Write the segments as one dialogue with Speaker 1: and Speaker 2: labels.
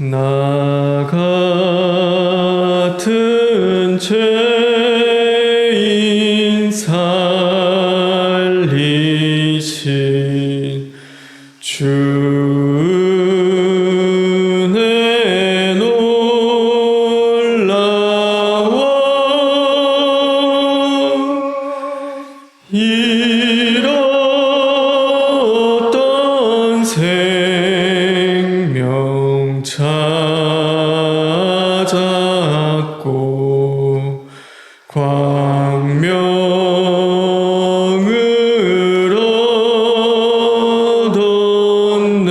Speaker 1: 나 같은 죄인 살리신 주 은혜 놀라워 잃었던 생명 찾았고 광명을 얻었네.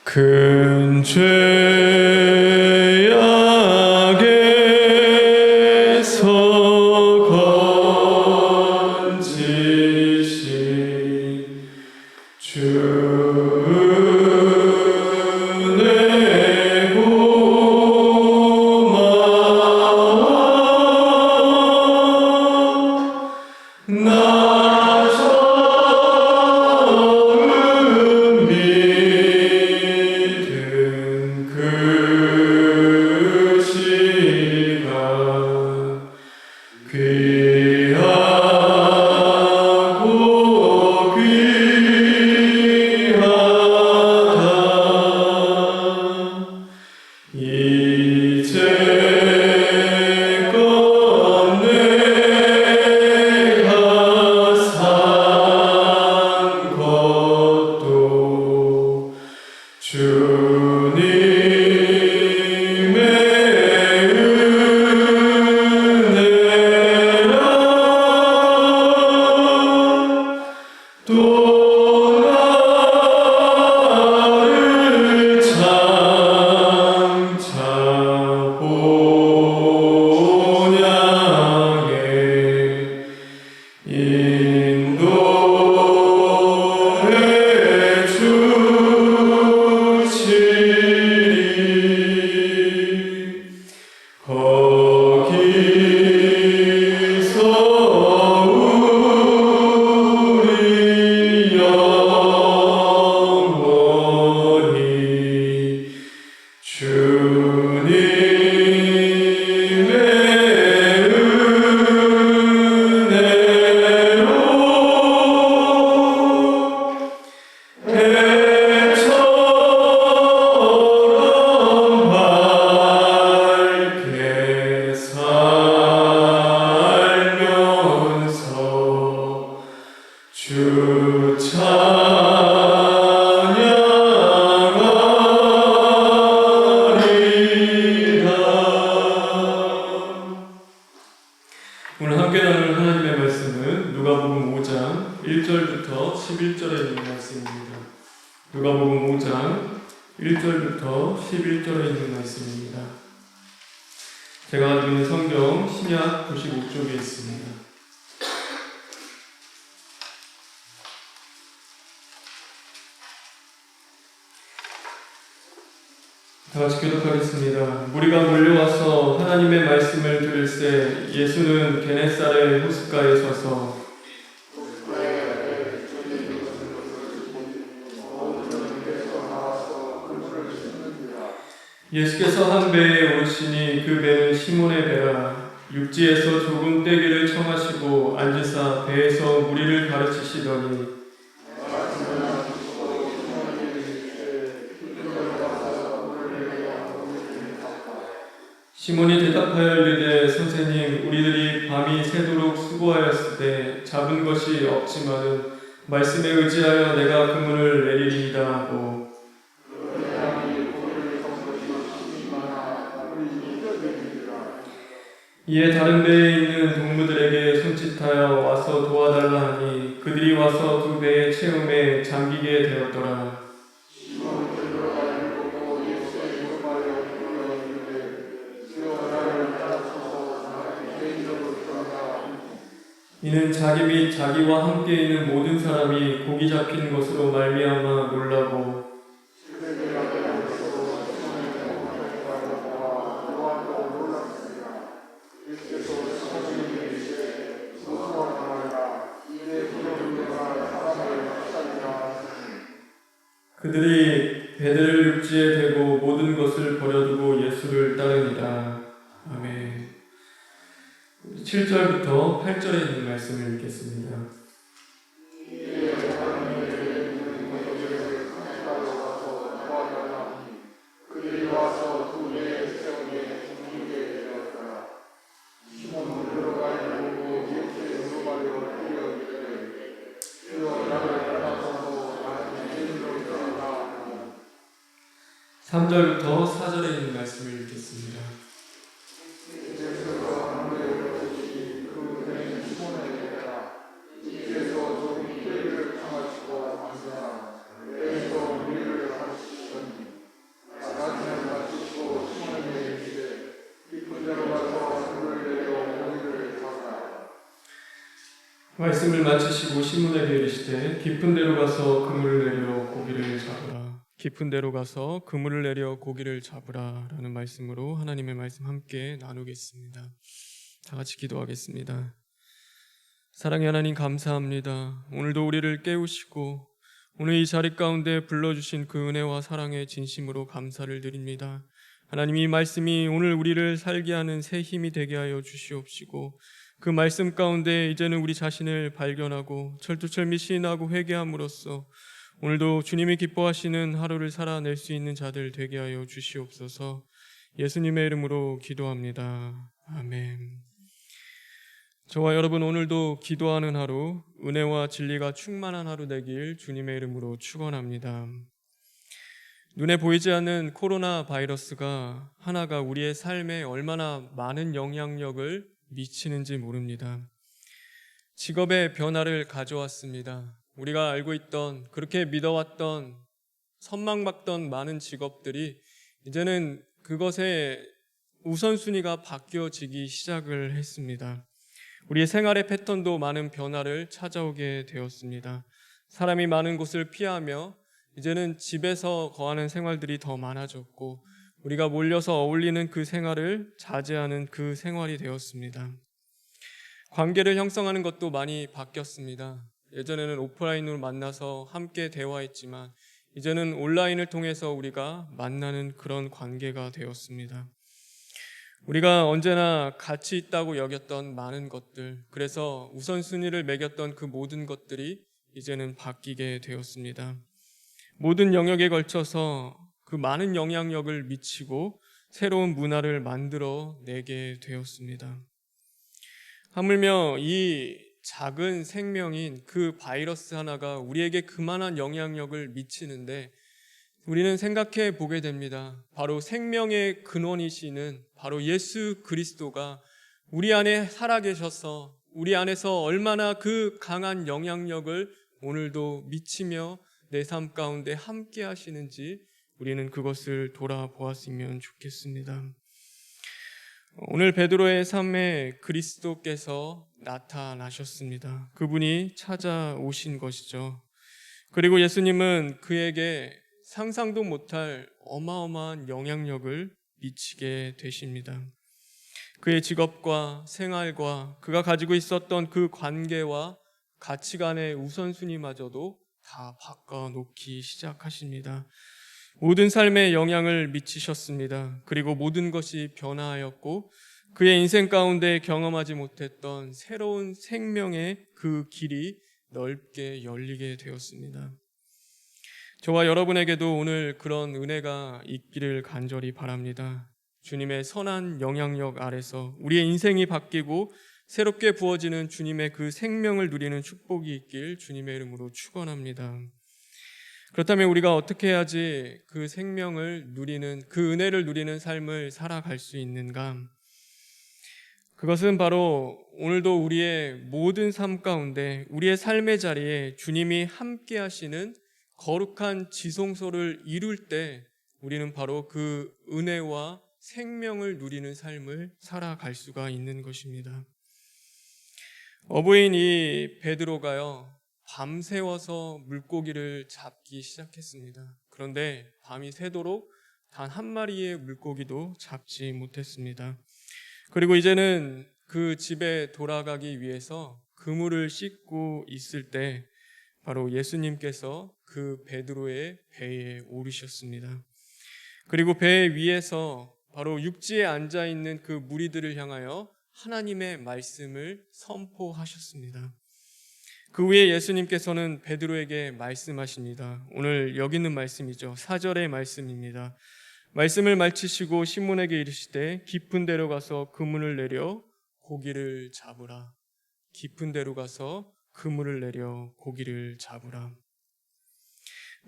Speaker 1: 큰 죄악에서 건지신 주 은혜 고마워. 나 처음 믿은 그 시간 귀하고 귀하다. 이제껏 내가 산 것도 주님의 은혜라. 또 나를 장차 본향에 인도해 주시리. 거기서 우리 영원히 주님의 은혜로 해처럼 밝게 살면서 주 찬양하리라. 오늘 함께 나눌 하나님의 말씀은 누가복음 5장 1절부터 11절에 있는 말씀입니다. 누가복음 5장 1절부터 11절에 있는 말씀입니다. 제가 가지고 있는 성경 신약 95쪽에 있습니다. 다 같이 교독하겠습니다. 무리가 몰려와서 하나님의 말씀을 들을새 예수는 게네사렛 호숫가에 서서 예수께서 한 배에 오르시니 그 배는 시몬의 배라. 육지에서 조금 떼기를 청하시고 앉으사 배에서 무리를 가르치시더니 시몬이 대답하여 이르되 선생님 우리들이 밤이 새도록 수고하였으되 잡은 것이 없지만은 말씀에 의지하여 내가 그물을 내리리이다 하고 이에 다른 배에 있는 동무들에게 손짓하여 와서 도와달라 하니 그들이 와서 두 배의 채움에 잠기게 되었더라. 이는 자기 및 자기와 함께 있는 모든 사람이 고기 잡힌 것으로 말미암아 놀라고 그들이 배들을 육지에 대고 모든 것을 버려두고 예수를 따르니라. 아멘. 7절부터 8절에 있는 말씀을 읽겠습니다. 삼절부터 4절에 있는 말씀을 읽겠습니다. 말씀을 마치시고 시몬에게 이르시되 깊은 데로 가서 그물을 내려 고기를 잡으라. 깊은 데로 가서 그물을 내려 고기를 잡으라 라는 말씀으로 하나님의 말씀 함께 나누겠습니다. 다 같이 기도하겠습니다. 사랑의 하나님 감사합니다. 오늘도 우리를 깨우시고 오늘 이 자리 가운데 불러주신 그 은혜와 사랑에 진심으로 감사를 드립니다. 하나님, 이 말씀이 오늘 우리를 살게 하는 새 힘이 되게 하여 주시옵시고 그 말씀 가운데 이제는 우리 자신을 발견하고 철두철미 시인하고 회개함으로써 오늘도 주님이 기뻐하시는 하루를 살아낼 수 있는 자들 되게 하여 주시옵소서. 예수님의 이름으로 기도합니다. 아멘. 저와 여러분, 오늘도 기도하는 하루, 은혜와 진리가 충만한 하루 되길 주님의 이름으로 축원합니다. 눈에 보이지 않는 코로나 바이러스가 하나가 우리의 삶에 얼마나 많은 영향력을 미치는지 모릅니다. 직업의 변화를 가져왔습니다. 우리가 알고 있던, 그렇게 믿어왔던, 선망받던 많은 직업들이 이제는 그것의 우선순위가 바뀌어지기 시작을 했습니다. 우리의 생활의 패턴도 많은 변화를 찾아오게 되었습니다. 사람이 많은 곳을 피하며 이제는 집에서 거하는 생활들이 더 많아졌고 우리가 몰려서 어울리는 그 생활을 자제하는 그 생활이 되었습니다. 관계를 형성하는 것도 많이 바뀌었습니다. 예전에는 오프라인으로 만나서 함께 대화했지만 이제는 온라인을 통해서 우리가 만나는 그런 관계가 되었습니다. 우리가 언제나 가치 있다고 여겼던 많은 것들, 그래서 우선순위를 매겼던 그 모든 것들이 이제는 바뀌게 되었습니다. 모든 영역에 걸쳐서 그 많은 영향력을 미치고 새로운 문화를 만들어 내게 되었습니다. 하물며 이 작은 생명인 그 바이러스 하나가 우리에게 그만한 영향력을 미치는데 우리는 생각해 보게 됩니다. 바로 생명의 근원이시는 바로 예수 그리스도가 우리 안에 살아계셔서 우리 안에서 얼마나 그 강한 영향력을 오늘도 미치며 내 삶 가운데 함께 하시는지 우리는 그것을 돌아보았으면 좋겠습니다. 오늘 베드로의 삶에 그리스도께서 나타나셨습니다. 그분이 찾아오신 것이죠. 그리고 예수님은 그에게 상상도 못할 어마어마한 영향력을 미치게 되십니다. 그의 직업과 생활과 그가 가지고 있었던 그 관계와 가치관의 우선순위마저도 다 바꿔놓기 시작하십니다. 모든 삶에 영향을 미치셨습니다. 그리고 모든 것이 변화하였고 그의 인생 가운데 경험하지 못했던 새로운 생명의 그 길이 넓게 열리게 되었습니다. 저와 여러분에게도 오늘 그런 은혜가 있기를 간절히 바랍니다. 주님의 선한 영향력 아래서 우리의 인생이 바뀌고 새롭게 부어지는 주님의 그 생명을 누리는 축복이 있길 주님의 이름으로 축원합니다. 그렇다면 우리가 어떻게 해야지 그 생명을 누리는, 그 은혜를 누리는 삶을 살아갈 수 있는가? 그것은 바로 오늘도 우리의 모든 삶 가운데 우리의 삶의 자리에 주님이 함께 하시는 거룩한 지성소를 이룰 때 우리는 바로 그 은혜와 생명을 누리는 삶을 살아갈 수가 있는 것입니다. 어부인 이 베드로가요, 밤새워서 물고기를 잡기 시작했습니다. 그런데 밤이 새도록 단 한 마리의 물고기도 잡지 못했습니다. 그리고 이제는 그 집에 돌아가기 위해서 그물을 씻고 있을 때 바로 예수님께서 그 베드로의 배에 오르셨습니다. 그리고 배 위에서 바로 육지에 앉아 있는 그 무리들을 향하여 하나님의 말씀을 선포하셨습니다. 그 후에 예수님께서는 베드로에게 말씀하십니다. 오늘 여기 있는 말씀이죠. 4절의 말씀입니다. 말씀을 마치시고 시몬에게 이르시되 깊은 데로 가서 그물을 내려 고기를 잡으라. 깊은 데로 가서 그물을 내려 고기를 잡으라.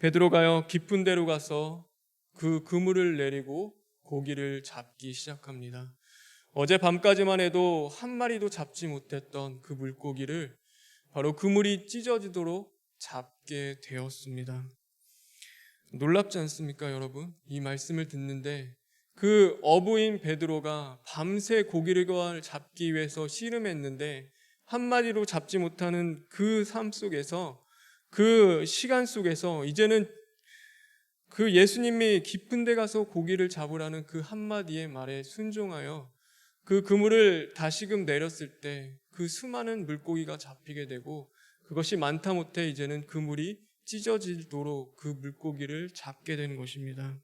Speaker 1: 베드로가요, 깊은 데로 가서 그 그물을 내리고 고기를 잡기 시작합니다. 어제 밤까지만 해도 한 마리도 잡지 못했던 그 물고기를 바로 그물이 찢어지도록 잡게 되었습니다. 놀랍지 않습니까, 여러분? 이 말씀을 듣는데 그 어부인 베드로가 밤새 고기를 잡기 위해서 씨름했는데 한 마리로 잡지 못하는 그 삶 속에서, 그 시간 속에서 이제는 그 예수님이 깊은 데 가서 고기를 잡으라는 그 한마디의 말에 순종하여 그 그물을 다시금 내렸을 때 그 수많은 물고기가 잡히게 되고, 그것이 많다 못해 이제는 그물이 찢어지도록 그 물고기를 잡게 되는 것입니다.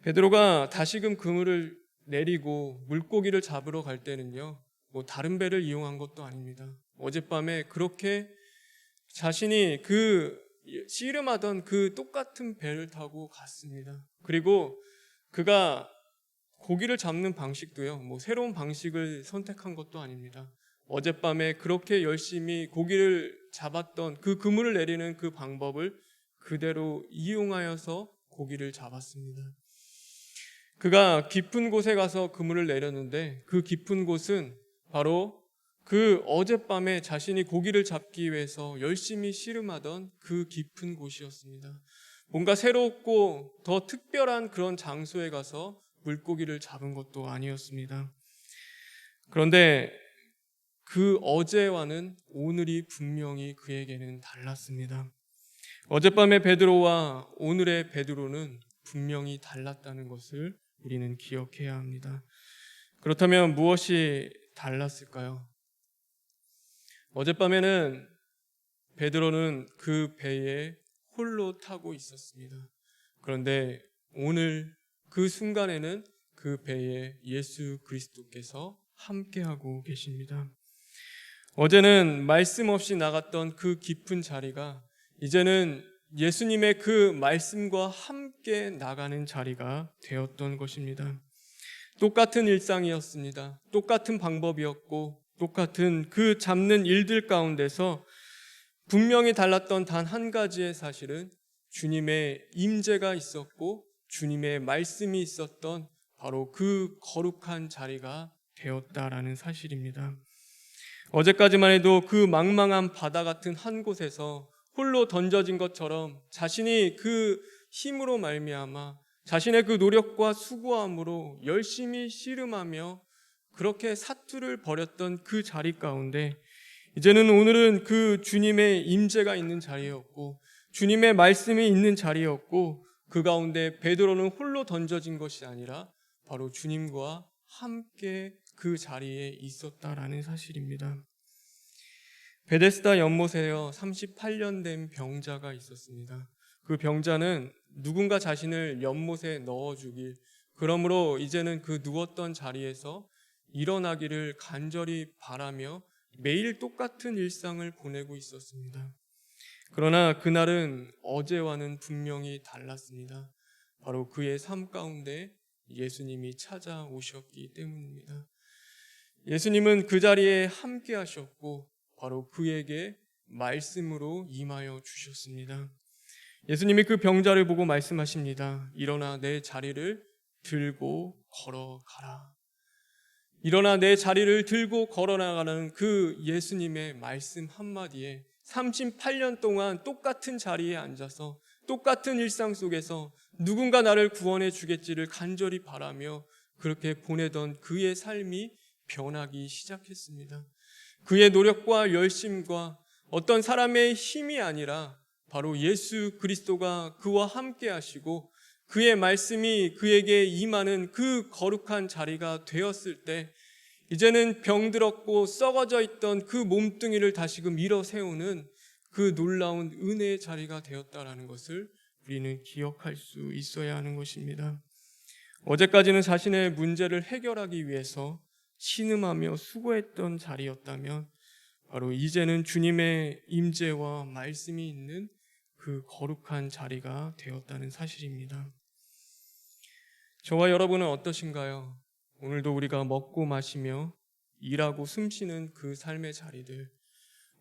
Speaker 1: 베드로가 다시금 그물을 내리고 물고기를 잡으러 갈 때는요, 다른 배를 이용한 것도 아닙니다. 어젯밤에 그렇게 자신이 그 씨름하던 그 똑같은 배를 타고 갔습니다. 그리고 그가 고기를 잡는 방식도요, 새로운 방식을 선택한 것도 아닙니다. 어젯밤에 그렇게 열심히 고기를 잡았던 그 그물을 내리는 그 방법을 그대로 이용하여서 고기를 잡았습니다. 그가 깊은 곳에 가서 그물을 내렸는데 그 깊은 곳은 바로 그 어젯밤에 자신이 고기를 잡기 위해서 열심히 씨름하던 그 깊은 곳이었습니다. 뭔가 새롭고 더 특별한 그런 장소에 가서 물고기를 잡은 것도 아니었습니다. 그런데 그 어제와는 오늘이 분명히 그에게는 달랐습니다. 어젯밤의 베드로와 오늘의 베드로는 분명히 달랐다는 것을 우리는 기억해야 합니다. 그렇다면 무엇이 달랐을까요? 어젯밤에는 베드로는 그 배에 홀로 타고 있었습니다. 그런데 오늘 그 순간에는 그 배에 예수 그리스도께서 함께하고 계십니다. 어제는 말씀 없이 나갔던 그 깊은 자리가 이제는 예수님의 그 말씀과 함께 나가는 자리가 되었던 것입니다. 똑같은 일상이었습니다. 똑같은 방법이었고 똑같은 그 잡는 일들 가운데서 분명히 달랐던 단 한 가지의 사실은 주님의 임재가 있었고 주님의 말씀이 있었던 바로 그 거룩한 자리가 되었다라는 사실입니다. 어제까지만 해도 그 망망한 바다 같은 한 곳에서 홀로 던져진 것처럼 자신이 그 힘으로 말미암아 자신의 그 노력과 수고함으로 열심히 씨름하며 그렇게 사투를 벌였던 그 자리 가운데 이제는 오늘은 그 주님의 임재가 있는 자리였고 주님의 말씀이 있는 자리였고 그 가운데 베드로는 홀로 던져진 것이 아니라 바로 주님과 함께 그 자리에 있었다라는 사실입니다. 베데스다 연못에요 38년 된 병자가 있었습니다. 그 병자는 누군가 자신을 연못에 넣어주길, 그러므로 이제는 그 누웠던 자리에서 일어나기를 간절히 바라며 매일 똑같은 일상을 보내고 있었습니다. 그러나 그날은 어제와는 분명히 달랐습니다. 바로 그의 삶 가운데 예수님이 찾아오셨기 때문입니다. 예수님은 그 자리에 함께 하셨고 바로 그에게 말씀으로 임하여 주셨습니다. 예수님이 그 병자를 보고 말씀하십니다. 일어나 내 자리를 들고 걸어가라. 일어나 내 자리를 들고 걸어나가는 그 예수님의 말씀 한마디에 38년 동안 똑같은 자리에 앉아서 똑같은 일상 속에서 누군가 나를 구원해 주겠지를 간절히 바라며 그렇게 보내던 그의 삶이 변하기 시작했습니다. 그의 노력과 열심과 어떤 사람의 힘이 아니라 바로 예수 그리스도가 그와 함께 하시고 그의 말씀이 그에게 임하는 그 거룩한 자리가 되었을 때 이제는 병들었고 썩어져 있던 그 몸뚱이를 다시금 일어 세우는 그 놀라운 은혜의 자리가 되었다라는 것을 우리는 기억할 수 있어야 하는 것입니다. 어제까지는 자신의 문제를 해결하기 위해서 신음하며 수고했던 자리였다면 바로 이제는 주님의 임재와 말씀이 있는 그 거룩한 자리가 되었다는 사실입니다. 저와 여러분은 어떠신가요? 오늘도 우리가 먹고 마시며 일하고 숨쉬는 그 삶의 자리들,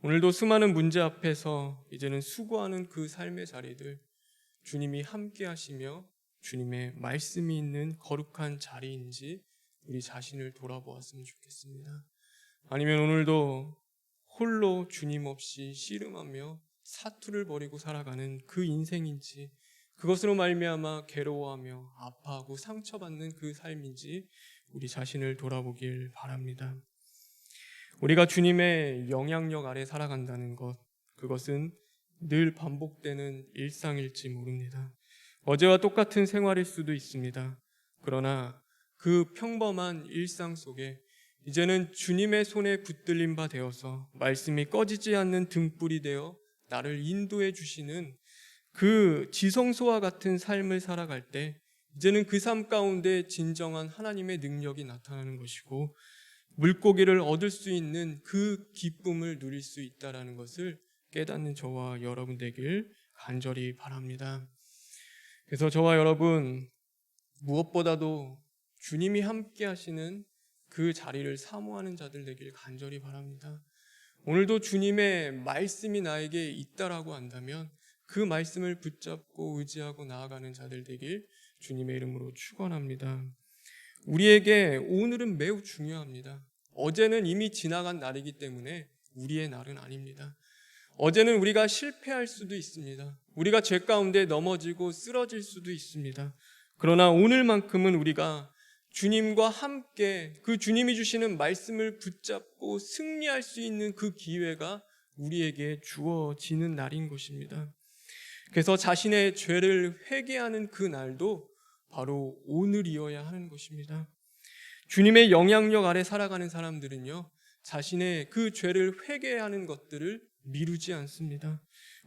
Speaker 1: 오늘도 수많은 문제 앞에서 이제는 수고하는 그 삶의 자리들, 주님이 함께 하시며 주님의 말씀이 있는 거룩한 자리인지 우리 자신을 돌아보았으면 좋겠습니다. 아니면 오늘도 홀로 주님 없이 씨름하며 사투를 벌이고 살아가는 그 인생인지, 그것으로 말미암아 괴로워하며 아파하고 상처받는 그 삶인지 우리 자신을 돌아보길 바랍니다. 우리가 주님의 영향력 아래 살아간다는 것, 그것은 늘 반복되는 일상일지 모릅니다. 어제와 똑같은 생활일 수도 있습니다. 그러나 그 평범한 일상 속에 이제는 주님의 손에 붙들린 바 되어서 말씀이 꺼지지 않는 등불이 되어 나를 인도해 주시는 그 지성소와 같은 삶을 살아갈 때 이제는 그 삶 가운데 진정한 하나님의 능력이 나타나는 것이고 물고기를 얻을 수 있는 그 기쁨을 누릴 수 있다는 것을 깨닫는 저와 여러분 되길 간절히 바랍니다. 그래서 저와 여러분 무엇보다도 주님이 함께 하시는 그 자리를 사모하는 자들 되길 간절히 바랍니다. 오늘도 주님의 말씀이 나에게 있다라고 한다면 그 말씀을 붙잡고 의지하고 나아가는 자들 되길 주님의 이름으로 축원합니다. 우리에게 오늘은 매우 중요합니다. 어제는 이미 지나간 날이기 때문에 우리의 날은 아닙니다. 어제는 우리가 실패할 수도 있습니다. 우리가 죄 가운데 넘어지고 쓰러질 수도 있습니다. 그러나 오늘만큼은 우리가 주님과 함께 그 주님이 주시는 말씀을 붙잡고 승리할 수 있는 그 기회가 우리에게 주어지는 날인 것입니다. 그래서 자신의 죄를 회개하는 그 날도 바로 오늘이어야 하는 것입니다. 주님의 영향력 아래 살아가는 사람들은요, 자신의 그 죄를 회개하는 것들을 미루지 않습니다.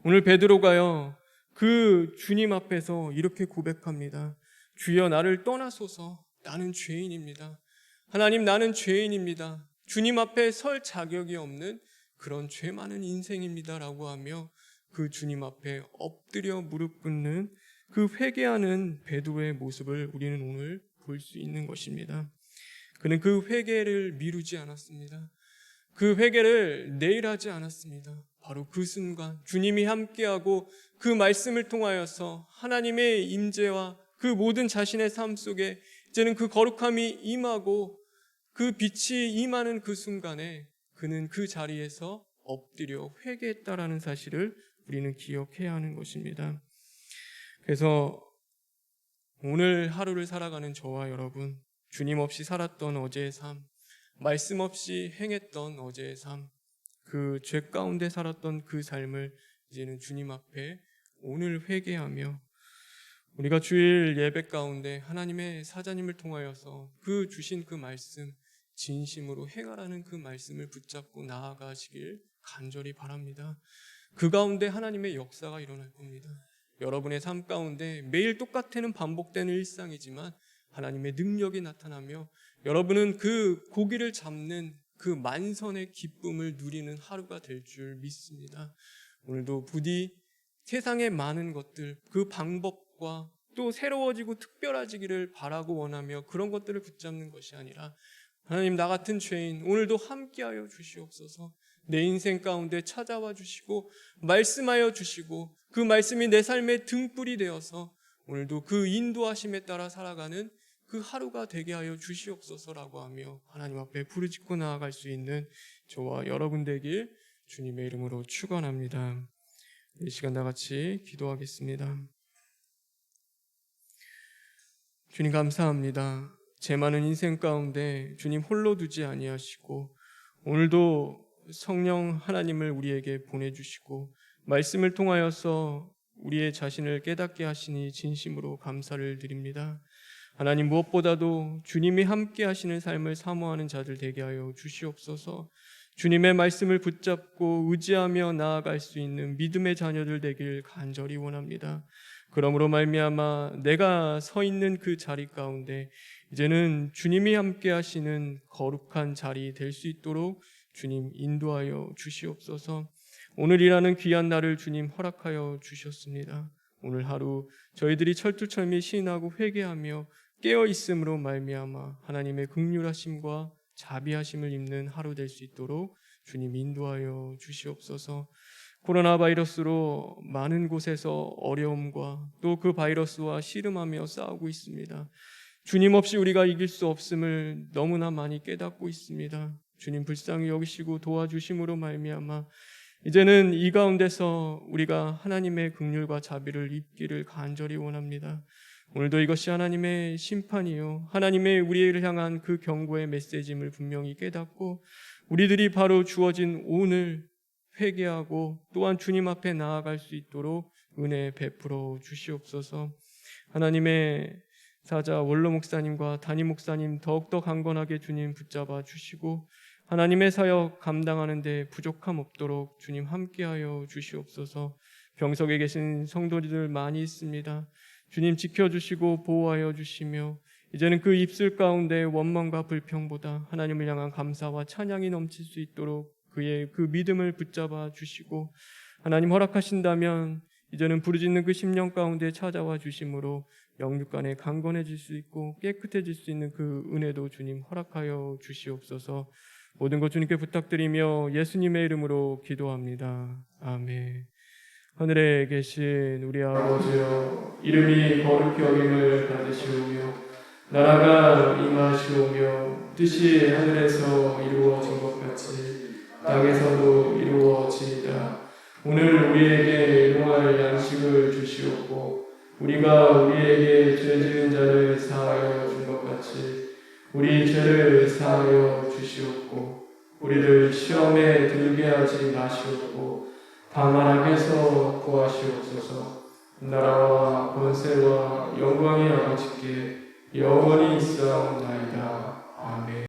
Speaker 1: 오늘 베드로가요, 그 주님 앞에서 이렇게 고백합니다. 주여 나를 떠나소서, 나는 죄인입니다. 하나님, 나는 죄인입니다. 주님 앞에 설 자격이 없는 그런 죄 많은 인생입니다 라고 하며 그 주님 앞에 엎드려 무릎 꿇는 그 회개하는 베드로의 모습을 우리는 오늘 볼 수 있는 것입니다. 그는 그 회개를 미루지 않았습니다. 그 회개를 내일 하지 않았습니다. 바로 그 순간 주님이 함께하고 그 말씀을 통하여서 하나님의 임재와 그 모든 자신의 삶 속에 이제는 그 거룩함이 임하고 그 빛이 임하는 그 순간에 그는 그 자리에서 엎드려 회개했다라는 사실을 우리는 기억해야 하는 것입니다. 그래서 오늘 하루를 살아가는 저와 여러분, 주님 없이 살았던 어제의 삶, 말씀 없이 행했던 어제의 삶, 그 죄 가운데 살았던 그 삶을 이제는 주님 앞에 오늘 회개하며 우리가 주일 예배 가운데 하나님의 사자님을 통하여서 그 주신 그 말씀 진심으로 행하라는 그 말씀을 붙잡고 나아가시길 간절히 바랍니다. 그 가운데 하나님의 역사가 일어날 겁니다. 여러분의 삶 가운데 매일 똑같은 반복되는 일상이지만 하나님의 능력이 나타나며 여러분은 그 고기를 잡는 그 만선의 기쁨을 누리는 하루가 될 줄 믿습니다. 오늘도 부디 세상의 많은 것들, 그 방법과 또 새로워지고 특별해지기를 바라고 원하며 그런 것들을 붙잡는 것이 아니라 하나님, 나 같은 죄인 오늘도 함께하여 주시옵소서. 내 인생 가운데 찾아와 주시고 말씀하여 주시고 그 말씀이 내 삶의 등불이 되어서 오늘도 그 인도하심에 따라 살아가는 그 하루가 되게 하여 주시옵소서라고 하며 하나님 앞에 부르짖고 나아갈 수 있는 저와 여러분 되길 주님의 이름으로 축원합니다. 이 시간 다 같이 기도하겠습니다. 주님 감사합니다. 제 많은 인생 가운데 주님 홀로 두지 아니하시고 오늘도 성령 하나님을 우리에게 보내주시고 말씀을 통하여서 우리의 자신을 깨닫게 하시니 진심으로 감사를 드립니다. 하나님, 무엇보다도 주님이 함께 하시는 삶을 사모하는 자들 되게 하여 주시옵소서. 주님의 말씀을 붙잡고 의지하며 나아갈 수 있는 믿음의 자녀들 되길 간절히 원합니다. 그러므로 말미암아 내가 서 있는 그 자리 가운데 이제는 주님이 함께 하시는 거룩한 자리 될 수 있도록 주님 인도하여 주시옵소서. 오늘이라는 귀한 날을 주님 허락하여 주셨습니다. 오늘 하루 저희들이 철두철미 시인하고 회개하며 깨어 있음으로 말미암아 하나님의 긍휼하심과 자비하심을 입는 하루 될 수 있도록 주님 인도하여 주시옵소서. 코로나 바이러스로 많은 곳에서 어려움과 또 그 바이러스와 씨름하며 싸우고 있습니다. 주님 없이 우리가 이길 수 없음을 너무나 많이 깨닫고 있습니다. 주님 불쌍히 여기시고 도와주심으로 말미암아 이제는 이 가운데서 우리가 하나님의 긍휼과 자비를 입기를 간절히 원합니다. 오늘도 이것이 하나님의 심판이요 하나님의 우리를 향한 그 경고의 메시지임을 분명히 깨닫고 우리들이 바로 주어진 오늘 회개하고 또한 주님 앞에 나아갈 수 있도록 은혜 베풀어 주시옵소서. 하나님의 사자 원로 목사님과 담임 목사님 더욱더 강건하게 주님 붙잡아 주시고 하나님의 사역 감당하는 데 부족함 없도록 주님 함께하여 주시옵소서. 병석에 계신 성도들 많이 있습니다. 주님 지켜주시고 보호하여 주시며 이제는 그 입술 가운데 원망과 불평보다 하나님을 향한 감사와 찬양이 넘칠 수 있도록 그의 그 믿음을 붙잡아 주시고 하나님 허락하신다면 이제는 부르짖는 그 심령 가운데 찾아와 주심으로 영육 간에 강건해질 수 있고 깨끗해질 수 있는 그 은혜도 주님 허락하여 주시옵소서. 모든 것 주님께 부탁드리며 예수님의 이름으로 기도합니다. 아멘. 하늘에 계신 우리 아버지여, 이름이 거룩히 여김을 받으시오며 나라가 임하시오며 뜻이 하늘에서 이루어진 것 같이 땅에서도 이루어지이다. 오늘 우리에게 일용할 양식을 주시옵고 우리가 우리에게 죄 지은 자를 사하여 준 것 같이 우리 죄를 사하여 주시옵고 우리를 시험에 들게 하지 마시옵고 다만 악에서 구하시옵소서. 나라와 권세와 영광이 아버지께 영원히 있사옵나이다. 아멘.